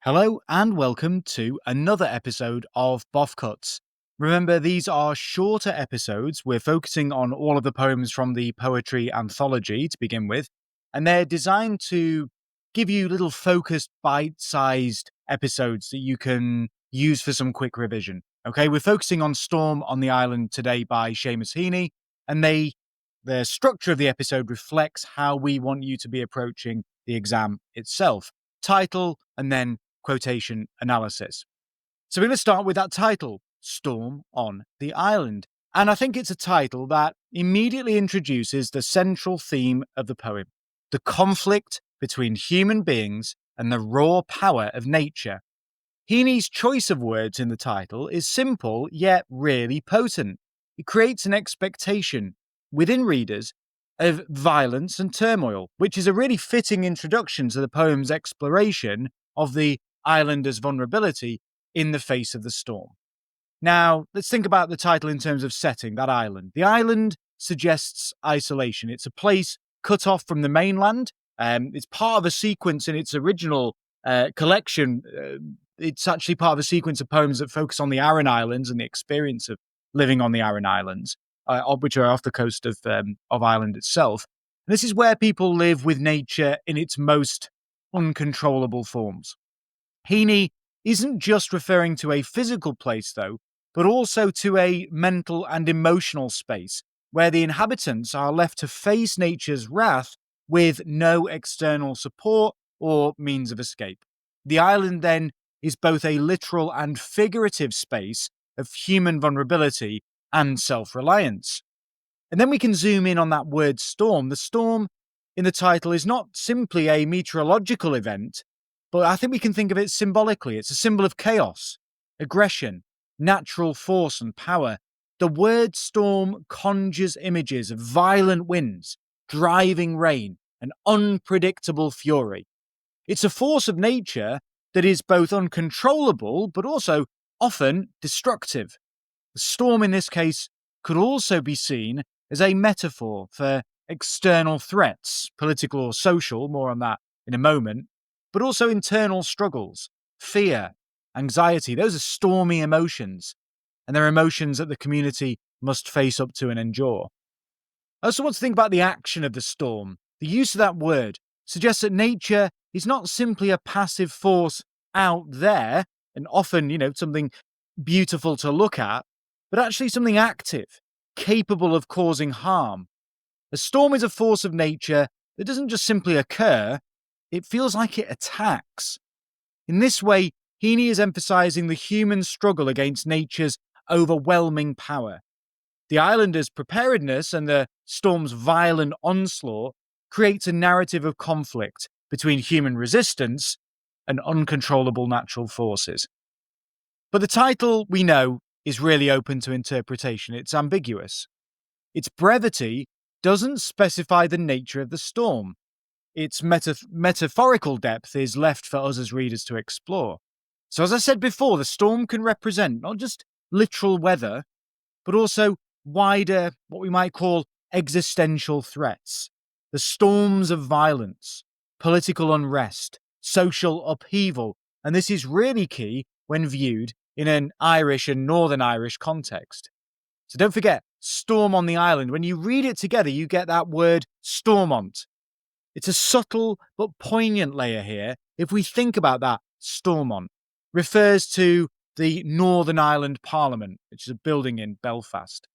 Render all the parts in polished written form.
Hello and welcome to another episode of Baughcuts. Remember, these are shorter episodes. We're focusing on all of the poems from the poetry anthology to begin with, and they're designed to give you little focused, bite-sized episodes that you can use for some quick revision. Okay, we're focusing on Storm on the Island today by Seamus Heaney, and the structure of the episode reflects how we want you to be approaching the exam itself. Title and then quotation analysis. So we're going to start with that title, Storm on the Island. And I think it's a title that immediately introduces the central theme of the poem, the conflict between human beings and the raw power of nature. Heaney's choice of words in the title is simple yet really potent. It creates an expectation within readers of violence and turmoil, which is a really fitting introduction to the poem's exploration of the islander's vulnerability in the face of the storm. Now, let's think about the title in terms of setting, that island. The island suggests isolation. It's a place cut off from the mainland. It's part of a sequence in its original collection. It's actually part of a sequence of poems that focus on the Aran Islands and the experience of living on the Aran Islands, which are off the coast of Ireland itself. And this is where people live with nature in its most uncontrollable forms. Heaney isn't just referring to a physical place, though, but also to a mental and emotional space where the inhabitants are left to face nature's wrath with no external support or means of escape. The island, then, is both a literal and figurative space of human vulnerability and self-reliance. And then we can zoom in on that word storm. The storm in the title is not simply a meteorological event, but I think we can think of it symbolically. It's a symbol of chaos, aggression, natural force and power. The word storm conjures images of violent winds, driving rain, and unpredictable fury. It's a force of nature that is both uncontrollable, but also often destructive. The storm in this case could also be seen as a metaphor for external threats, political or social, more on that in a moment, but also internal struggles, fear, anxiety. Those are stormy emotions, and they're emotions that the community must face up to and endure. I also want to think about the action of the storm. The use of that word suggests that nature is not simply a passive force out there, and often, something beautiful to look at, but actually something active, capable of causing harm. A storm is a force of nature that doesn't just simply occur, it feels like it attacks. In this way, Heaney is emphasizing the human struggle against nature's overwhelming power. The islanders' preparedness and the storm's violent onslaught creates a narrative of conflict between human resistance and uncontrollable natural forces. But the title, we know, is really open to interpretation. It's ambiguous. Its brevity doesn't specify the nature of the storm. Its metaphorical depth is left for us as readers to explore. So as I said before, the storm can represent not just literal weather, but also wider, what we might call existential threats. The storms of violence, political unrest, social upheaval, and this is really key when viewed in an Irish and Northern Irish context. So don't forget, storm on the island. When you read it together, you get that word stormont. It's a subtle but poignant layer here. If we think about that, Stormont refers to the Northern Ireland Parliament, which is a building in Belfast.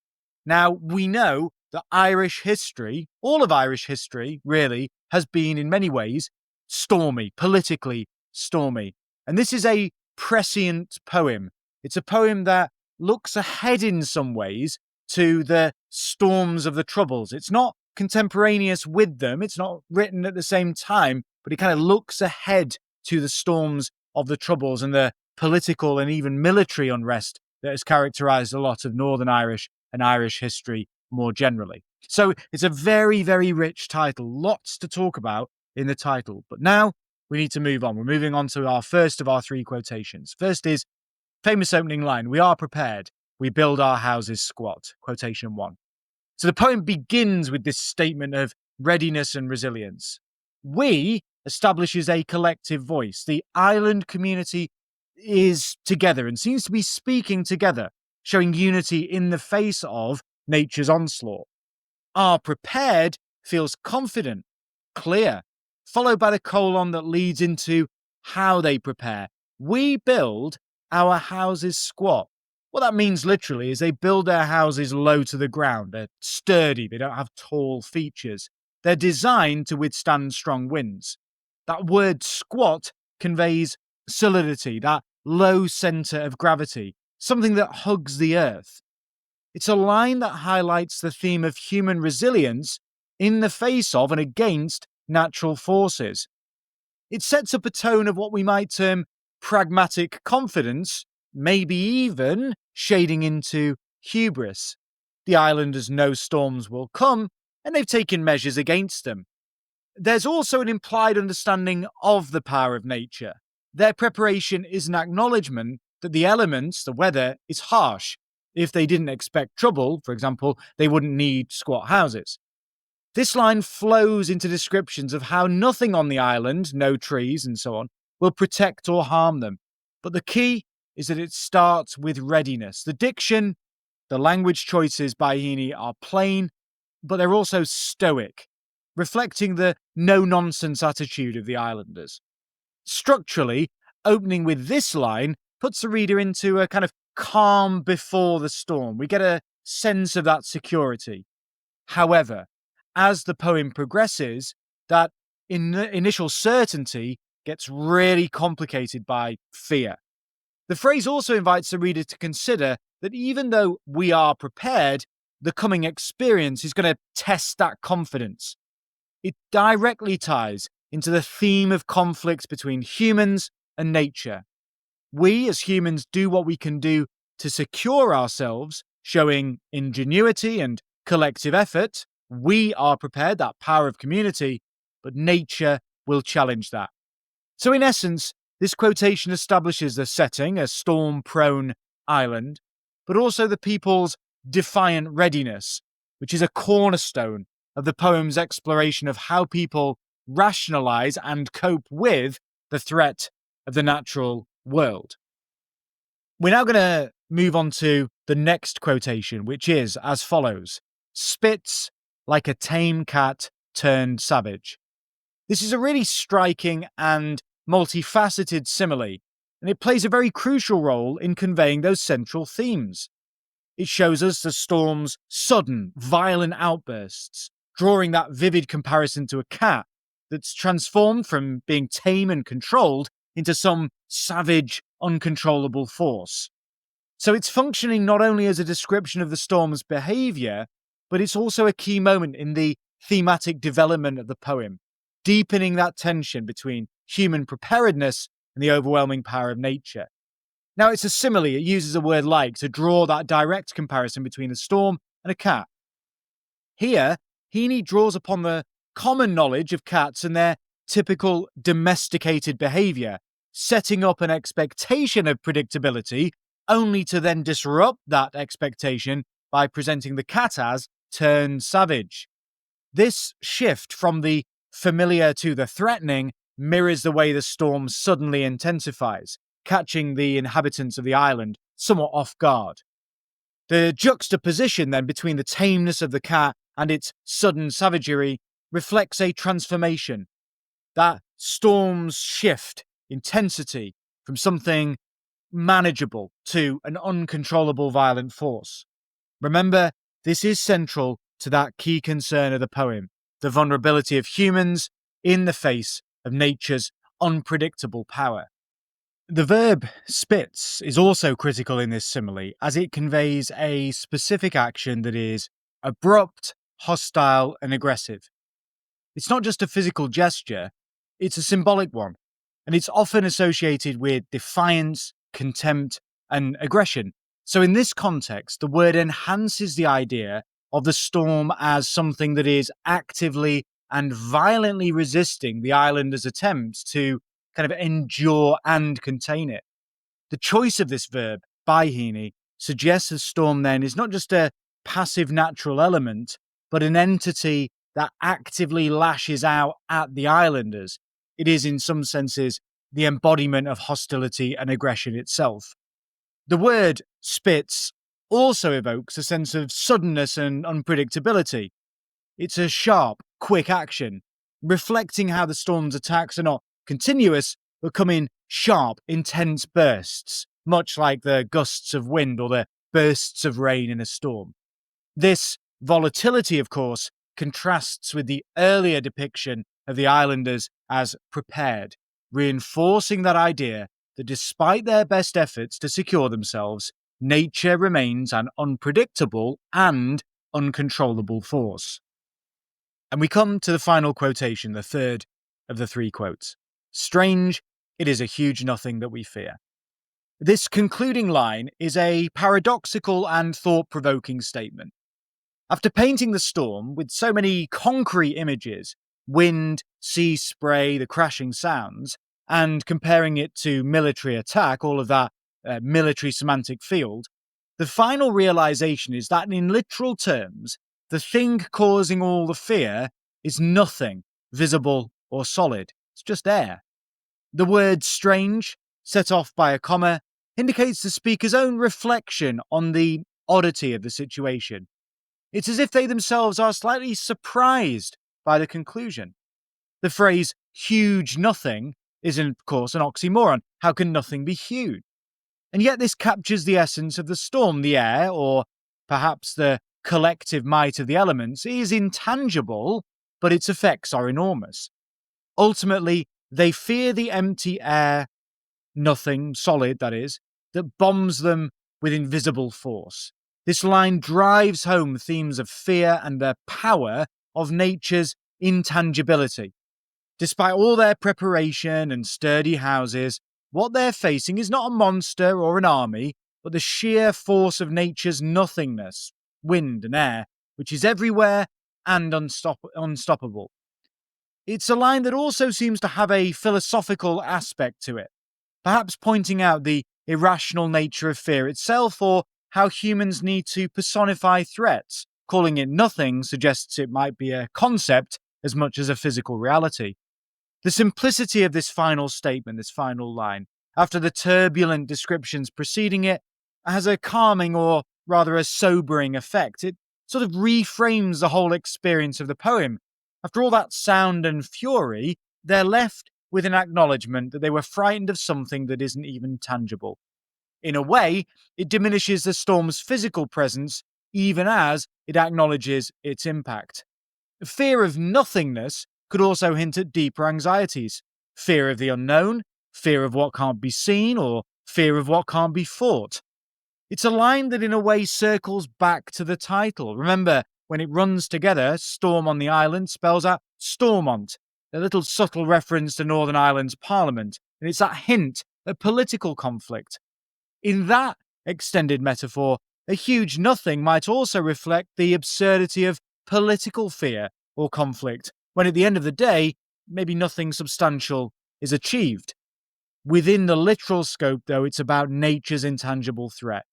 Now, we know that Irish history, all of Irish history, really, has been in many ways stormy, politically stormy. And this is a prescient poem. It's a poem that looks ahead in some ways to the storms of the Troubles. It's not contemporaneous with them. It's not written at the same time, but it kind of looks ahead to the storms of the Troubles and the political and even military unrest that has characterized a lot of Northern Irish and Irish history more generally. So it's a very, very rich title, lots to talk about in the title. But now we need to move on. We're moving on to our first of our three quotations. First is famous opening line, "We are prepared. We build our houses squat." Quotation 1. So the poem begins with this statement of readiness and resilience. We establishes a collective voice. The island community is together and seems to be speaking together, showing unity in the face of nature's onslaught. Are prepared feels confident, clear, followed by the colon that leads into how they prepare. We build our houses squat. What that means literally is they build their houses low to the ground. They're sturdy, they don't have tall features. They're designed to withstand strong winds. That word squat conveys solidity, that low center of gravity, something that hugs the earth. It's a line that highlights the theme of human resilience in the face of and against natural forces. It sets up a tone of what we might term pragmatic confidence, maybe even shading into hubris. The islanders know storms will come, and they've taken measures against them. There's also an implied understanding of the power of nature. Their preparation is an acknowledgement that the elements, the weather, is harsh. If they didn't expect trouble, for example, they wouldn't need squat houses. This line flows into descriptions of how nothing on the island, no trees and so on, will protect or harm them. But the key is that it starts with readiness. The diction, the language choices by Heaney are plain, but they're also stoic, reflecting the no-nonsense attitude of the islanders. Structurally, opening with this line puts the reader into a kind of calm before the storm. We get a sense of that security. However, as the poem progresses, that initial certainty gets really complicated by fear. The phrase also invites the reader to consider that even though we are prepared, the coming experience is going to test that confidence. It directly ties into the theme of conflicts between humans and nature. We as humans do what we can do to secure ourselves, showing ingenuity and collective effort. We are prepared, that power of community, but nature will challenge that. So in essence, this quotation establishes the setting, a storm-prone island, but also the people's defiant readiness, which is a cornerstone of the poem's exploration of how people rationalize and cope with the threat of the natural world. We're now going to move on to the next quotation, which is as follows: "Spits like a tame cat turned savage." This is a really striking and multifaceted simile, and it plays a very crucial role in conveying those central themes. It shows us the storm's sudden, violent outbursts, drawing that vivid comparison to a cat that's transformed from being tame and controlled into some savage, uncontrollable force. So it's functioning not only as a description of the storm's behaviour, but it's also a key moment in the thematic development of the poem, deepening that tension between human preparedness and the overwhelming power of nature. Now, it's a simile. It uses a word like to draw that direct comparison between a storm and a cat. Here, Heaney draws upon the common knowledge of cats and their typical domesticated behaviour, setting up an expectation of predictability, only to then disrupt that expectation by presenting the cat as turned savage. This shift from the familiar to the threatening mirrors the way the storm suddenly intensifies, catching the inhabitants of the island somewhat off guard. The juxtaposition then between the tameness of the cat and its sudden savagery reflects a transformation. That storm's shift, intensity, from something manageable to an uncontrollable violent force. Remember, this is central to that key concern of the poem, the vulnerability of humans in the face of nature's unpredictable power. The verb spits is also critical in this simile, as it conveys a specific action that is abrupt, hostile, and aggressive. It's not just a physical gesture, it's a symbolic one, and it's often associated with defiance, contempt, and aggression. So in this context, the word enhances the idea of the storm as something that is actively and violently resisting the islanders' attempts to kind of endure and contain it. The choice of this verb by Heaney suggests the storm then is not just a passive natural element, but an entity that actively lashes out at the islanders. it is in some senses the embodiment of hostility and aggression itself. The word spits also evokes a sense of suddenness and unpredictability. It's a sharp, quick action, reflecting how the storm's attacks are not continuous, but come in sharp, intense bursts, much like the gusts of wind or the bursts of rain in a storm. This volatility, of course, contrasts with the earlier depiction of the islanders as prepared, reinforcing that idea that despite their best efforts to secure themselves, nature remains an unpredictable and uncontrollable force. And we come to the final quotation, the third of the three quotes. Strange, it is a huge nothing that we fear. This concluding line is a paradoxical and thought-provoking statement. After painting the storm with so many concrete images, wind, sea spray, the crashing sounds, and comparing it to military attack, all of that military semantic field, the final realization is that in literal terms, the thing causing all the fear is nothing visible or solid. It's just air. The word strange, set off by a comma, indicates the speaker's own reflection on the oddity of the situation. It's as if they themselves are slightly surprised by the conclusion. The phrase huge nothing is, of course, an oxymoron. How can nothing be huge? And yet this captures the essence of the storm. The air, or perhaps the collective might of the elements, is intangible, but its effects are enormous. Ultimately, they fear the empty air, nothing, solid that is, that bombs them with invisible force. This line drives home themes of fear and the power of nature's intangibility. Despite all their preparation and sturdy houses, what they're facing is not a monster or an army, but the sheer force of nature's nothingness, wind and air, which is everywhere and unstoppable. It's a line that also seems to have a philosophical aspect to it, perhaps pointing out the irrational nature of fear itself or how humans need to personify threats. Calling it nothing suggests it might be a concept as much as a physical reality. The simplicity of this final statement, this final line, after the turbulent descriptions preceding it, has a calming or rather a sobering effect. It sort of reframes the whole experience of the poem. After all that sound and fury, they're left with an acknowledgement that they were frightened of something that isn't even tangible. In a way, it diminishes the storm's physical presence even as it acknowledges its impact. Fear of nothingness could also hint at deeper anxieties. Fear of the unknown, fear of what can't be seen, or fear of what can't be fought. It's a line that in a way circles back to the title. Remember, when it runs together, Storm on the Island spells out Stormont, a little subtle reference to Northern Ireland's parliament, and it's that hint at political conflict. In that extended metaphor, a huge nothing might also reflect the absurdity of political fear or conflict, when at the end of the day, maybe nothing substantial is achieved. Within the literal scope, though, it's about nature's intangible threat.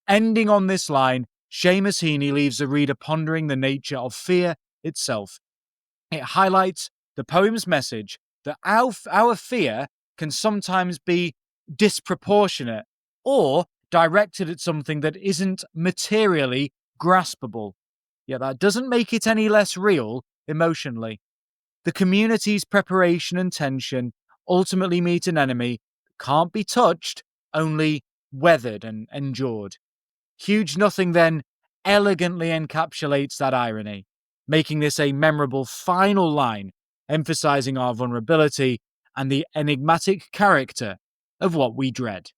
Ending on this line, Seamus Heaney leaves the reader pondering the nature of fear itself. It highlights the poem's message that our fear can sometimes be disproportionate or directed at something that isn't materially graspable. Yet that doesn't make it any less real emotionally. The community's preparation and tension ultimately meet an enemy that can't be touched, only weathered and endured. Huge nothing then elegantly encapsulates that irony, making this a memorable final line, emphasizing our vulnerability and the enigmatic character of what we dread.